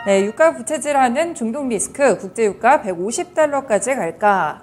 네, 유가 부채질하는 중동 리스크, 국제유가 150달러까지 갈까?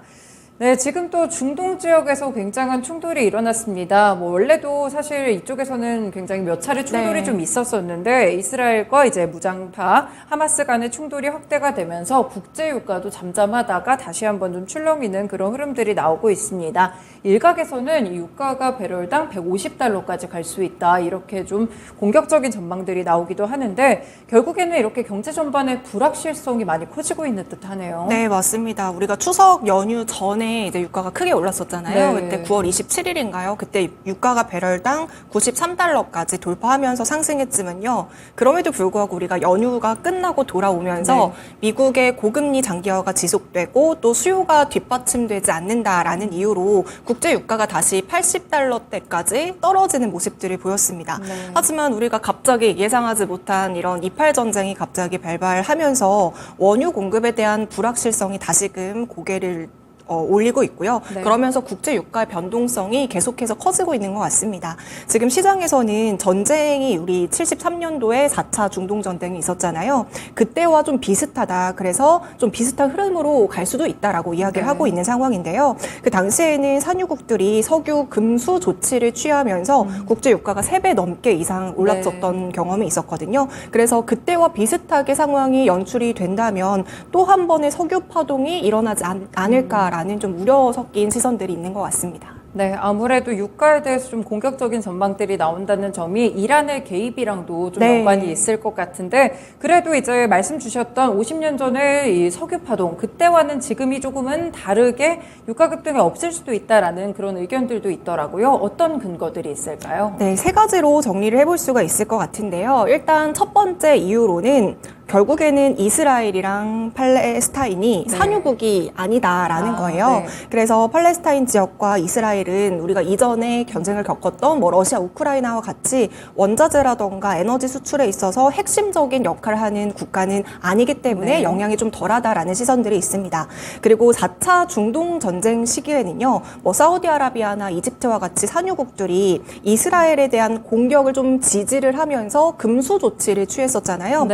네, 지금 또 중동 지역에서 굉장한 충돌이 일어났습니다. 원래도 사실 이쪽에서는 굉장히 몇 차례 충돌이 좀 있었었는데 이스라엘과 이제 무장파 하마스 간의 충돌이 확대가 되면서 국제 유가도 잠잠하다가 다시 한번 좀 출렁이는 그런 흐름들이 나오고 있습니다. 일각에서는 이 유가가 배럴당 150달러까지 갈 수 있다. 이렇게 좀 공격적인 전망들이 나오기도 하는데 결국에는 이렇게 경제 전반의 불확실성이 많이 커지고 있는 듯하네요. 네, 맞습니다. 우리가 추석 연휴 전에 이제 유가가 크게 올랐었잖아요. 네. 그때 9월 27일인가요? 그때 유가가 배럴당 93달러까지 돌파하면서 상승했지만요. 그럼에도 불구하고 우리가 연휴가 끝나고 돌아오면서 미국의 고금리 장기화가 지속되고 또 수요가 뒷받침되지 않는다라는 이유로 국제 유가가 다시 80달러대까지 떨어지는 모습들을 보였습니다. 하지만 우리가 갑자기 예상하지 못한 이런 이팔 전쟁이 갑자기 발발하면서 원유 공급에 대한 불확실성이 다시금 고개를 올리고 있고요. 그러면서 국제 유가의 변동성이 계속해서 커지고 있는 것 같습니다. 지금 시장에서는 전쟁이 우리 73년도에 4차 중동 전쟁이 있었잖아요. 그때와 좀 비슷하다. 그래서 좀 비슷한 흐름으로 갈 수도 있다라고 이야기를 하고 있는 상황인데요. 그 당시에는 산유국들이 석유 금수 조치를 취하면서 국제 유가가 3배 넘게 이상 올랐었던 경험이 있었거든요. 그래서 그때와 비슷하게 상황이 연출이 된다면 또 한 번의 석유 파동이 일어나지 않을까라는 좀 우려 섞인 시선들이 있는 것 같습니다. 네, 아무래도 유가에 대해서 좀 공격적인 전망들이 나온다는 점이 이란의 개입이랑도 좀 연관이 있을 것 같은데 그래도 이제 말씀 주셨던 50년 전의 이 석유 파동 그때와는 지금이 조금은 다르게 유가 급등이 없을 수도 있다라는 그런 의견들도 있더라고요. 어떤 근거들이 있을까요? 네, 3가지로 정리를 해볼 수가 있을 것 같은데요. 일단 첫 번째 이유로는 결국에는 이스라엘이랑 팔레스타인이 산유국이 아니다라는 거예요. 그래서 팔레스타인 지역과 이스라엘은 우리가 이전에 전쟁을 겪었던 러시아, 우크라이나와 같이 원자재라던가 에너지 수출에 있어서 핵심적인 역할을 하는 국가는 아니기 때문에 영향이 좀 덜하다라는 시선들이 있습니다. 그리고 4차 중동 전쟁 시기에는요, 사우디아라비아나 이집트와 같이 산유국들이 이스라엘에 대한 공격을 좀 지지를 하면서 금수 조치를 취했었잖아요.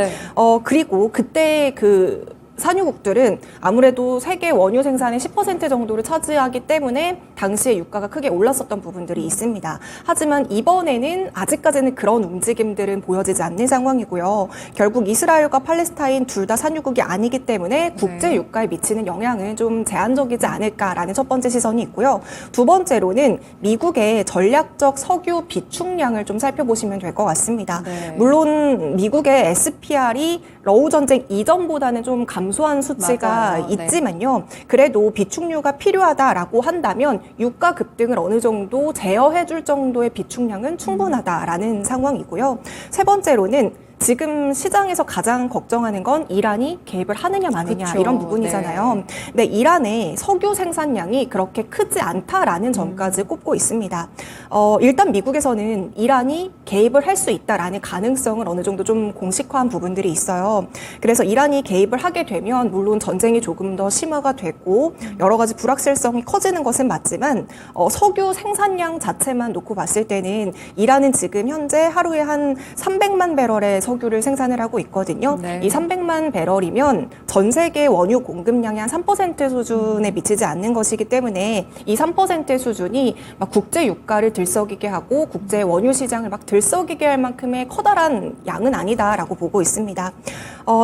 그리고 그때 산유국들은 아무래도 세계 원유 생산의 10% 정도를 차지하기 때문에 당시에 유가가 크게 올랐었던 부분들이 있습니다. 하지만 이번에는 아직까지는 그런 움직임들은 보여지지 않는 상황이고요. 결국 이스라엘과 팔레스타인 둘 다 산유국이 아니기 때문에 국제 유가에 미치는 영향은 좀 제한적이지 않을까라는 첫 번째 시선이 있고요. 두 번째로는 미국의 전략적 석유 비축량을 좀 살펴보시면 될 것 같습니다. 물론 미국의 SPR이 러우 전쟁 이전보다는 좀 감소한 수치가 있지만요. 그래도 비축류가 필요하다라고 한다면 유가 급등을 어느 정도 제어해줄 정도의 비축량은 충분하다라는 상황이고요. 세 번째로는 지금 시장에서 가장 걱정하는 건 이란이 개입을 하느냐 마느냐 이런 부분이잖아요. 근데 이란의 석유 생산량이 그렇게 크지 않다라는 점까지 꼽고 있습니다. 일단 미국에서는 이란이 개입을 할 수 있다라는 가능성을 어느 정도 좀 공식화한 부분들이 있어요. 그래서 이란이 개입을 하게 되면 물론 전쟁이 조금 더 심화가 되고 여러 가지 불확실성이 커지는 것은 맞지만 석유 생산량 자체만 놓고 봤을 때는 이란은 지금 현재 하루에 한 300만 배럴의 석유를 생산을 하고 있거든요. 이 300만 배럴이면 전 세계 원유 공급량의 한 3% 수준에 미치지 않는 것이기 때문에 이 3% 수준이 막 국제 유가를 들썩이게 하고 국제 원유 시장을 막 들썩이게 할 만큼의 커다란 양은 아니다라고 보고 있습니다.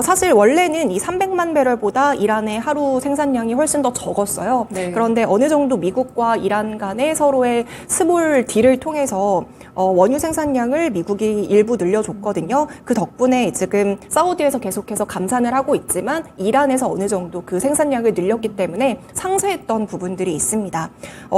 사실 원래는 이 300만 배럴보다 이란의 하루 생산량이 훨씬 더 적었어요. 그런데 어느 정도 미국과 이란 간의 서로의 스몰 딜을 통해서 원유 생산량을 미국이 일부 늘려줬거든요. 그 덕분에 지금 사우디에서 계속해서 감산을 하고 있지만 이란에서 어느 정도 그 생산량을 늘렸기 때문에 상쇄했던 부분들이 있습니다.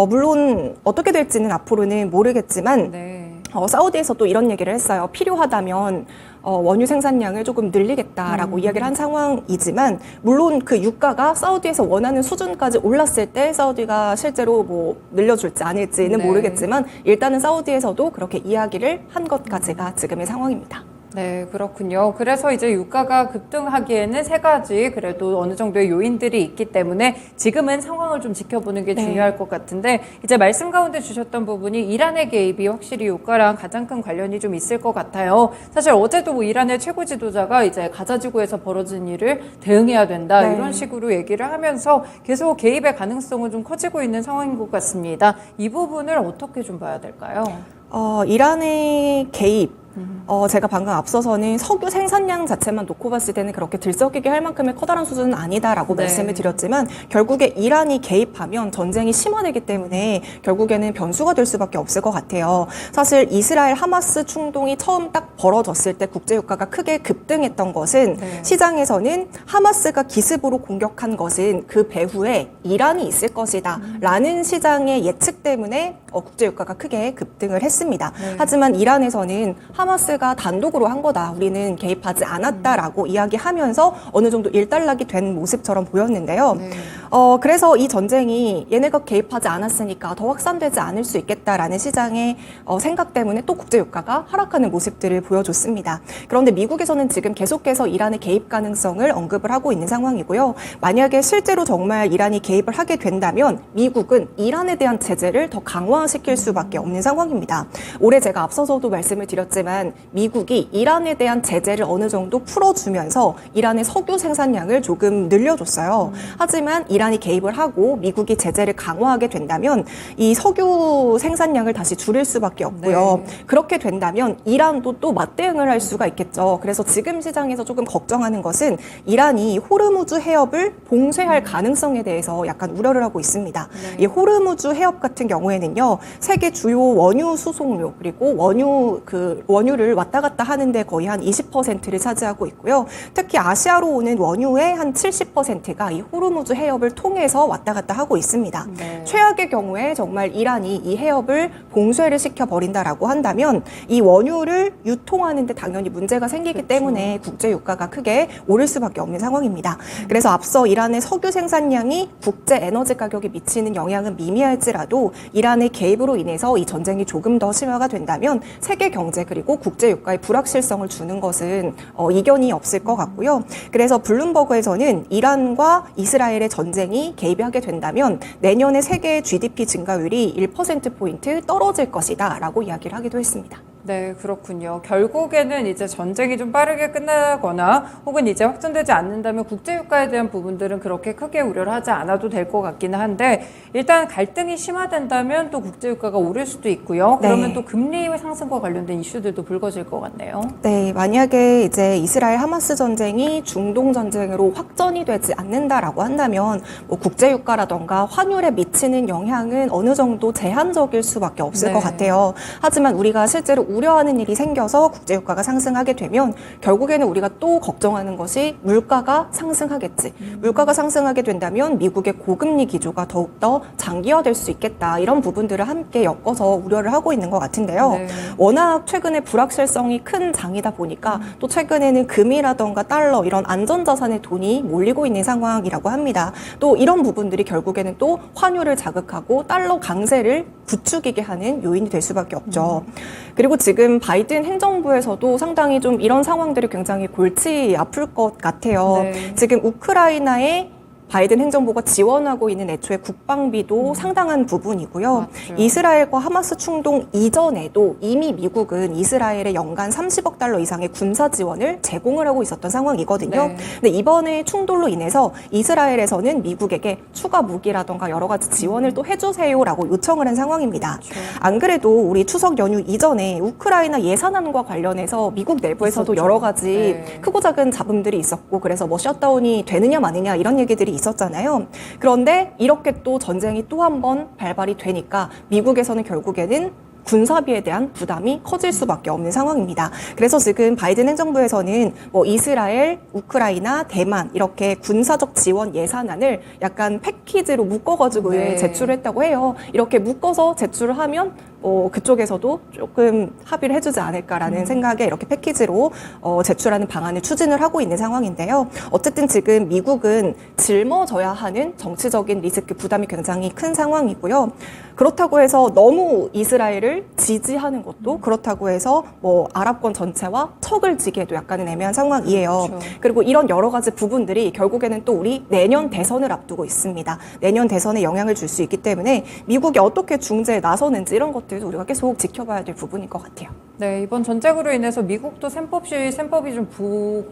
물론 어떻게 될지는 앞으로는 모르겠지만 사우디에서 또 이런 얘기를 했어요. 필요하다면 원유 생산량을 조금 늘리겠다라고 이야기를 한 상황이지만 물론 그 유가가 사우디에서 원하는 수준까지 올랐을 때 사우디가 실제로 늘려줄지 아닐지는 모르겠지만 일단은 사우디에서도 그렇게 이야기를 한 것까지가 지금의 상황입니다. 네, 그렇군요. 그래서 이제 유가가 급등하기에는 세 가지 그래도 어느 정도의 요인들이 있기 때문에 지금은 상황을 좀 지켜보는 게 중요할 것 같은데 이제 말씀 가운데 주셨던 부분이 이란의 개입이 확실히 유가랑 가장 큰 관련이 좀 있을 것 같아요. 사실 어제도 뭐 이란의 최고 지도자가 이제 가자 지구에서 벌어진 일을 대응해야 된다 이런 식으로 얘기를 하면서 계속 개입의 가능성은 좀 커지고 있는 상황인 것 같습니다. 이 부분을 어떻게 좀 봐야 될까요? 이란의 개입. 제가 방금 앞서서는 석유 생산량 자체만 놓고 봤을 때는 그렇게 들썩이게 할 만큼의 커다란 수준은 아니다라고 말씀을 드렸지만 결국에 이란이 개입하면 전쟁이 심화되기 때문에 결국에는 변수가 될 수밖에 없을 것 같아요. 사실 이스라엘 하마스 충동이 처음 딱 벌어졌을 때 국제유가가 크게 급등했던 것은 시장에서는 하마스가 기습으로 공격한 것은 그 배후에 이란이 있을 것이다 라는 시장의 예측 때문에 국제유가가 크게 급등을 했습니다. 하지만 이란에서는 하마스가 단독으로 한 거다. 우리는 개입하지 않았다라고 이야기하면서 어느 정도 일단락이 된 모습처럼 보였는데요. 그래서 이 전쟁이 얘네가 개입하지 않았으니까 더 확산되지 않을 수 있겠다라는 시장의 생각 때문에 또 국제유가가 하락하는 모습들을 보여줬습니다. 그런데 미국에서는 지금 계속해서 이란의 개입 가능성을 언급을 하고 있는 상황이고요. 만약에 실제로 정말 이란이 개입을 하게 된다면 미국은 이란에 대한 제재를 더 강화시킬 수밖에 없는 상황입니다. 올해 제가 앞서서도 말씀을 드렸지만 미국이 이란에 대한 제재를 어느 정도 풀어주면서 이란의 석유 생산량을 조금 늘려줬어요. 하지만 이란이 개입을 하고 미국이 제재를 강화하게 된다면 이 석유 생산량을 다시 줄일 수밖에 없고요. 그렇게 된다면 이란도 또 맞대응을 할 수가 있겠죠. 그래서 지금 시장에서 조금 걱정하는 것은 이란이 호르무즈 해협을 봉쇄할 가능성에 대해서 약간 우려를 하고 있습니다. 이 호르무즈 해협 같은 경우에는요, 세계 주요 원유 수송료 그리고 원유를 왔다 갔다 하는데 거의 한 20%를 차지하고 있고요. 특히 아시아로 오는 원유의 한 70%가 이 호르무즈 해협을 통해서 왔다 갔다 하고 있습니다. 최악의 경우에 정말 이란이 이 해협을 봉쇄를 시켜버린다라고 한다면 이 원유를 유통하는데 당연히 문제가 생기기 때문에 국제유가가 크게 오를 수밖에 없는 상황입니다. 그래서 앞서 이란의 석유 생산량이 국제 에너지 가격에 미치는 영향은 미미할지라도 이란의 개입으로 인해서 이 전쟁이 조금 더 심화가 된다면 세계 경제 그리고 국제유가에 불확실성을 주는 것은 이견이 없을 것 같고요. 그래서 블룸버그에서는 이란과 이스라엘의 전쟁이 개입하게 된다면 내년에 세계 GDP 증가율이 1%포인트 떨어질 것이다 라고 이야기를 하기도 했습니다. 네, 그렇군요. 결국에는 이제 전쟁이 좀 빠르게 끝나거나 혹은 이제 확전되지 않는다면 국제유가에 대한 부분들은 그렇게 크게 우려를 하지 않아도 될 것 같기는 한데 일단 갈등이 심화된다면 또 국제유가가 오를 수도 있고요. 그러면 또 금리 상승과 관련된 이슈들도 불거질 것 같네요. 네, 만약에 이제 이스라엘 하마스 전쟁이 중동 전쟁으로 확전이 되지 않는다라고 한다면 뭐 국제유가라던가 환율에 미치는 영향은 어느 정도 제한적일 수밖에 없을 것 같아요. 하지만 우리가 실제로 우려하는 일이 생겨서 국제유가가 상승하게 되면 결국에는 우리가 또 걱정하는 것이 물가가 상승하겠지. 물가가 상승하게 된다면 미국의 고금리 기조가 더욱더 장기화될 수 있겠다. 이런 부분들을 함께 엮어서 우려를 하고 있는 것 같은데요. 워낙 최근에 불확실성이 큰 장이다 보니까 또 최근에는 금이라던가 달러 이런 안전자산의 돈이 몰리고 있는 상황이라고 합니다. 또 이런 부분들이 결국에는 또 환율을 자극하고 달러 강세를 부추기게 하는 요인이 될 수밖에 없죠. 그리고 지금 바이든 행정부에서도 상당히 좀 이런 상황들이 굉장히 골치 아플 것 같아요. 지금 우크라이나에 바이든 행정부가 지원하고 있는 애초에 국방비도 상당한 부분이고요. 맞죠. 이스라엘과 하마스 충동 이전에도 이미 미국은 이스라엘에 연간 30억 달러 이상의 군사 지원을 제공을 하고 있었던 상황이거든요. 근데 이번에 충돌로 인해서 이스라엘에서는 미국에게 추가 무기라던가 여러 가지 지원을 또 해주세요라고 요청을 한 상황입니다. 안 그래도 우리 추석 연휴 이전에 우크라이나 예산안과 관련해서 미국 내부에서도 여러 가지 크고 작은 잡음들이 있었고 그래서 뭐 셧다운이 되느냐 마느냐 이런 얘기들이 있었잖아요. 그런데 이렇게 또 전쟁이 또 한 번 발발이 되니까 미국에서는 결국에는 군사비에 대한 부담이 커질 수밖에 없는 상황입니다. 그래서 지금 바이든 행정부에서는 뭐 이스라엘, 우크라이나, 대만 이렇게 군사적 지원 예산안을 약간 패키지로 묶어가지고 제출을 했다고 해요. 이렇게 묶어서 제출을 하면 그쪽에서도 조금 합의를 해주지 않을까라는 생각에 이렇게 패키지로 제출하는 방안을 추진을 하고 있는 상황인데요. 어쨌든 지금 미국은 짊어져야 하는 정치적인 리스크 부담이 굉장히 큰 상황이고요. 그렇다고 해서 너무 이스라엘을 지지하는 것도 그렇다고 해서 뭐 아랍권 전체와 척을 지기에도 약간은 애매한 상황이에요. 그렇죠. 그리고 이런 여러 가지 부분들이 결국에는 또 우리 내년 대선을 앞두고 있습니다. 내년 대선에 영향을 줄 수 있기 때문에 미국이 어떻게 중재에 나서는지 이런 것들도 우리가 계속 지켜봐야 될 부분인 것 같아요. 네, 이번 전쟁으로 인해서 미국도 셈법이 좀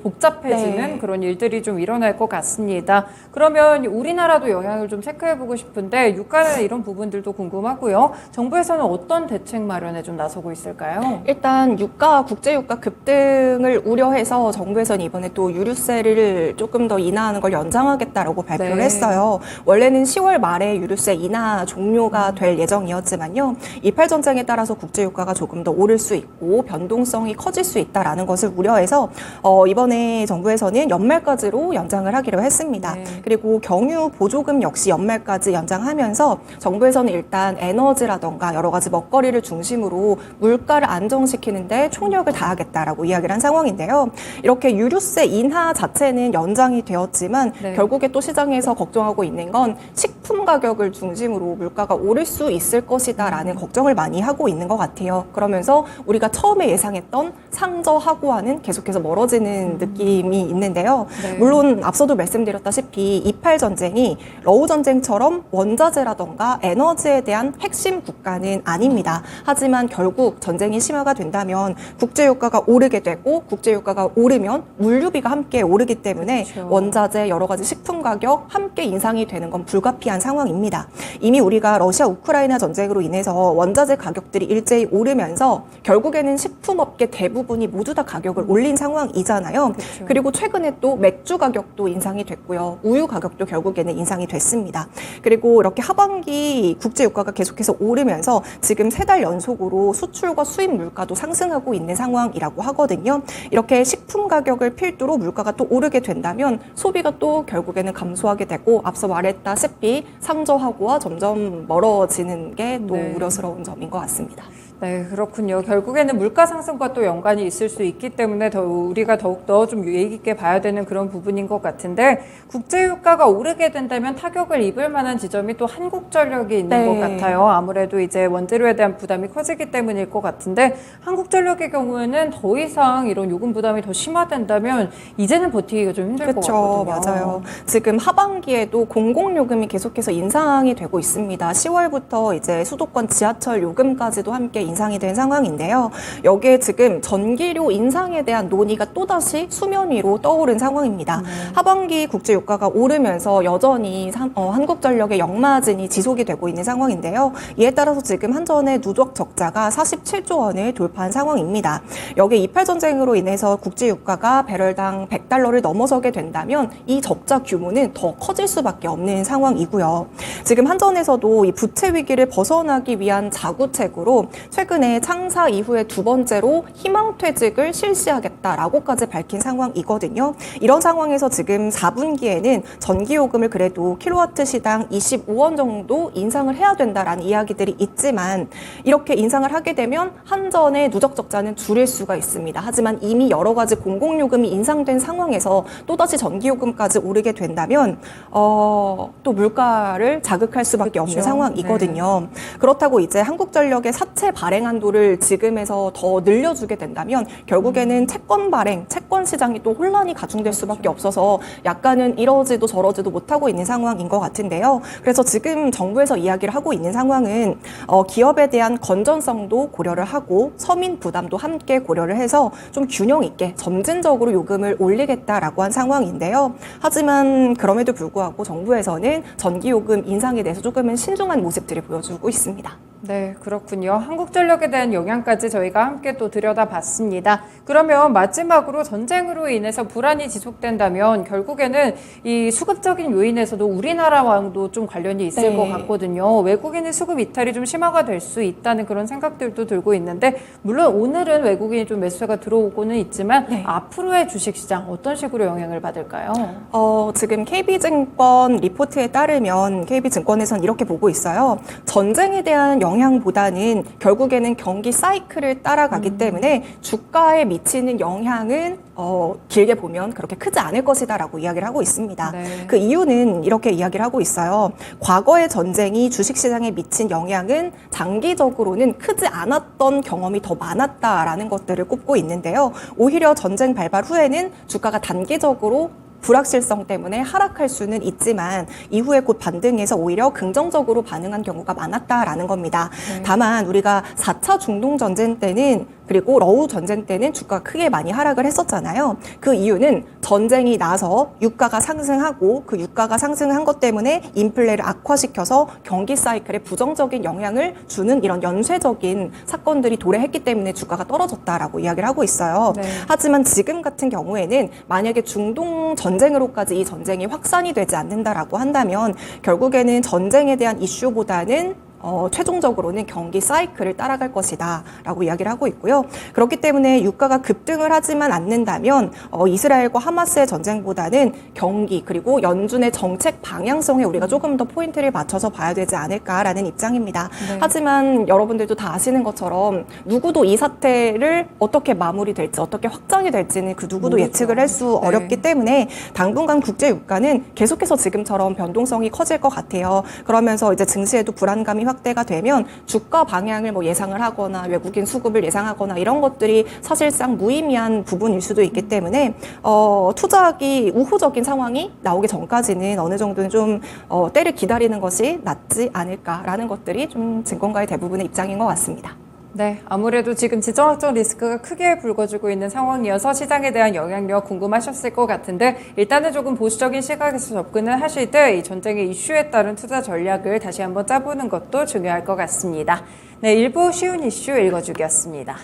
복잡해지는 네. 그런 일들이 좀 일어날 것 같습니다. 그러면 우리나라도 영향을 좀 체크해보고 싶은데 유가나 이런 부분들도 궁금하고요. 정부에서는 어떤 대책 마련에 좀 나서고 있을까요? 일단 국제유가 급등을 우려해서 정부에서는 이번에 또 유류세를 조금 더 인하하는 걸 연장하겠다라고 발표를 네. 했어요. 원래는 10월 말에 유류세 인하 종료가 될 예정이었지만요. 이팔 전쟁에 따라서 국제유가가 조금 더 오를 수 있고 변동성이 커질 수 있다라는 것을 우려해서 이번에 정부에서는 연말까지로 연장을 하기로 했습니다. 네. 그리고 경유 보조금 역시 연말까지 연장하면서 정부에서는 일단 에너지라던가 여러 가지 먹거리를 중심으로 물가를 안정시키는데 총력을 다하겠다라고 이야기를 한 상황인데요. 이렇게 유류세 인하 자체는 연장이 되었지만 네. 결국에 또 시장에서 걱정하고 있는 건 식품 가격을 중심으로 물가가 오를 수 있을 것이다라는 걱정을 많이 하고 있는 것 같아요. 그러면서 우리가 처음에 예상했던 상저하고와는 계속해서 멀어지는 느낌이 있는데요. 네. 물론 앞서도 말씀드렸다시피 이팔 전쟁이 러우 전쟁처럼 원자재라던가 에너지에 대한 핵심 국가는 아닙니다. 하지만 결국 전쟁이 심화가 된다면 국제유가가 오르게 되고 국제유가가 오르면 물류비가 함께 오르기 때문에 그렇죠. 원자재 여러 가지 식품 가격 함께 인상이 되는 건 불가피한 상황입니다. 이미 우리가 러시아 우크라이나 전쟁으로 인해서 원자재 가격들이 일제히 오르면서 결국에는 식품업계 대부분이 모두 다 가격을 올린 상황이잖아요. 그렇죠. 그리고 최근에 또 맥주 가격도 인상이 됐고요. 우유 가격도 결국에는 인상이 됐습니다. 그리고 이렇게 하반기 국제유가가 계속해서 오르면서 지금 3달 연속으로 수출과 수입 물가도 상승하고 있는 상황이라고 하거든요. 이렇게 식품 가격을 필두로 물가가 또 오르게 된다면 소비가 또 결국에는 감소하게 되고 앞서 말했다시피 상저하고와 점점 멀어지는 게 또 네. 우려스러운 점인 것 같습니다. 네, 그렇군요. 결국에는 물가 상승과 또 연관이 있을 수 있기 때문에 우리가 더욱더 좀 유의 깊게 봐야 되는 그런 부분인 것 같은데 국제유가가 오르게 된다면 타격을 입을 만한 지점이 또 한국전력이 있는 네. 것 같아요. 아무래도 이제 원재료에 대한 부담이 커지기 때문일 것 같은데 한국전력의 경우에는 더 이상 이런 요금 부담이 더 심화된다면 이제는 버티기가 좀 힘들 것 그렇죠, 같거든요. 맞아요. 지금 하반기에도 공공요금이 계속해서 인상이 되고 있습니다. 10월부터 이제 수도권 지하철 요금까지도 함께 인상이 된 상황인데요. 여기에 지금 전기료 인상에 대한 논의가 또다시 수면 위로 떠오른 상황입니다. 하반기 국제유가가 오르면서 여전히 한국전력의 역마진이 지속이 되고 있는 상황인데요. 이에 따라서 지금 한전의 누적 적자가 47조 원을 돌파한 상황입니다. 여기에 이팔 전쟁으로 인해서 국제유가가 배럴당 100달러를 넘어서게 된다면 이 적자 규모는 더 커질 수밖에 없는 상황이고요. 지금 한전에서도 이 부채 위기를 벗어나기 위한 자구책으로 최근에 창사 이후에 2번째로 희망퇴직을 실시하겠다라고까지 밝힌 상황이거든요. 이런 상황에서 지금 4분기에는 전기요금을 그래도 킬로와트 시당 25원 정도 인상을 해야 된다라는 이야기들이 있지만 이렇게 인상을 하게 되면 한전의 누적 적자는 줄일 수가 있습니다. 하지만 이미 여러 가지 공공요금이 인상된 상황에서 또다시 전기요금까지 오르게 된다면 또 물가를 자극할 수밖에 그렇죠. 없는 상황이거든요. 그렇다고 이제 한국전력의 사채 발행 한도를 지금에서 더 늘려주게 된다면 결국에는 채권 발행, 채권 시장이 또 혼란이 가중될 수밖에 없어서 약간은 이러지도 저러지도 못하고 있는 상황인 것 같은데요. 그래서 지금 정부에서 이야기를 하고 있는 상황은 기업에 대한 건전성도 고려를 하고 서민 부담도 함께 고려를 해서 좀 균형 있게 점진적으로 요금을 올리겠다라고 한 상황인데요. 하지만 그럼에도 불구하고 정부에서는 전기요금 인상에 대해서 조금은 신중한 모습들을 보여주고 있습니다. 네, 그렇군요. 한국전력에 대한 영향까지 저희가 함께 또 들여다봤습니다. 그러면 마지막으로 전쟁으로 인해서 불안이 지속된다면 결국에는 이 수급적인 요인에서도 우리나라와도 좀 관련이 있을 네. 것 같거든요. 외국인의 수급 이탈이 좀 심화가 될 수 있다는 그런 생각들도 들고 있는데 물론 오늘은 외국인이 좀 매수가 들어오고는 있지만 네. 앞으로의 주식시장 어떤 식으로 영향을 받을까요? 지금 KB증권 리포트에 따르면 KB증권에선 이렇게 보고 있어요. 전쟁에 대한 영향보다는 결국에는 경기 사이클을 따라가기 때문에 주가에 미치는 영향은 길게 보면 그렇게 크지 않을 것이다라고 이야기를 하고 있습니다. 네. 그 이유는 이렇게 이야기를 하고 있어요. 과거의 전쟁이 주식시장에 미친 영향은 장기적으로는 크지 않았던 경험이 더 많았다라는 것들을 꼽고 있는데요. 오히려 전쟁 발발 후에는 주가가 단기적으로 불확실성 때문에 하락할 수는 있지만 이후에 곧 반등해서 오히려 긍정적으로 반응한 경우가 많았다라는 겁니다. 네. 다만 우리가 4차 중동 전쟁 때는 그리고 러우 전쟁 때는 주가가 크게 많이 하락을 했었잖아요. 그 이유는 전쟁이 나서 유가가 상승하고 그 유가가 상승한 것 때문에 인플레를 악화시켜서 경기 사이클에 부정적인 영향을 주는 이런 연쇄적인 사건들이 도래했기 때문에 주가가 떨어졌다라고 이야기를 하고 있어요. 네. 하지만 지금 같은 경우에는 만약에 중동 전쟁으로까지 이 전쟁이 확산이 되지 않는다라고 한다면 결국에는 전쟁에 대한 이슈보다는 최종적으로는 경기 사이클을 따라갈 것이다 라고 이야기를 하고 있고요. 그렇기 때문에 유가가 급등을 하지만 않는다면 이스라엘과 하마스의 전쟁보다는 경기 그리고 연준의 정책 방향성에 우리가 조금 더 포인트를 맞춰서 봐야 되지 않을까라는 입장입니다. 네. 하지만 여러분들도 다 아시는 것처럼 누구도 이 사태를 어떻게 마무리될지 어떻게 확장이 될지는 그 누구도 모르죠. 예측을 할 수 네. 어렵기 때문에 당분간 국제 유가는 계속해서 지금처럼 변동성이 커질 것 같아요. 그러면서 이제 증시에도 불안감이 확대가 되면 주가 방향을 뭐 예상을 하거나 외국인 수급을 예상하거나 이런 것들이 사실상 무의미한 부분일 수도 있기 때문에 투자하기 우호적인 상황이 나오기 전까지는 어느 정도는 좀 때를 기다리는 것이 낫지 않을까라는 것들이 좀 증권가의 대부분의 입장인 것 같습니다. 네, 아무래도 지금 지정학적 리스크가 크게 불거지고 있는 상황이어서 시장에 대한 영향력 궁금하셨을 것 같은데 일단은 조금 보수적인 시각에서 접근을 하실 때 이 전쟁의 이슈에 따른 투자 전략을 다시 한번 짜보는 것도 중요할 것 같습니다. 네, 일부 쉬운 이슈 읽어주기였습니다.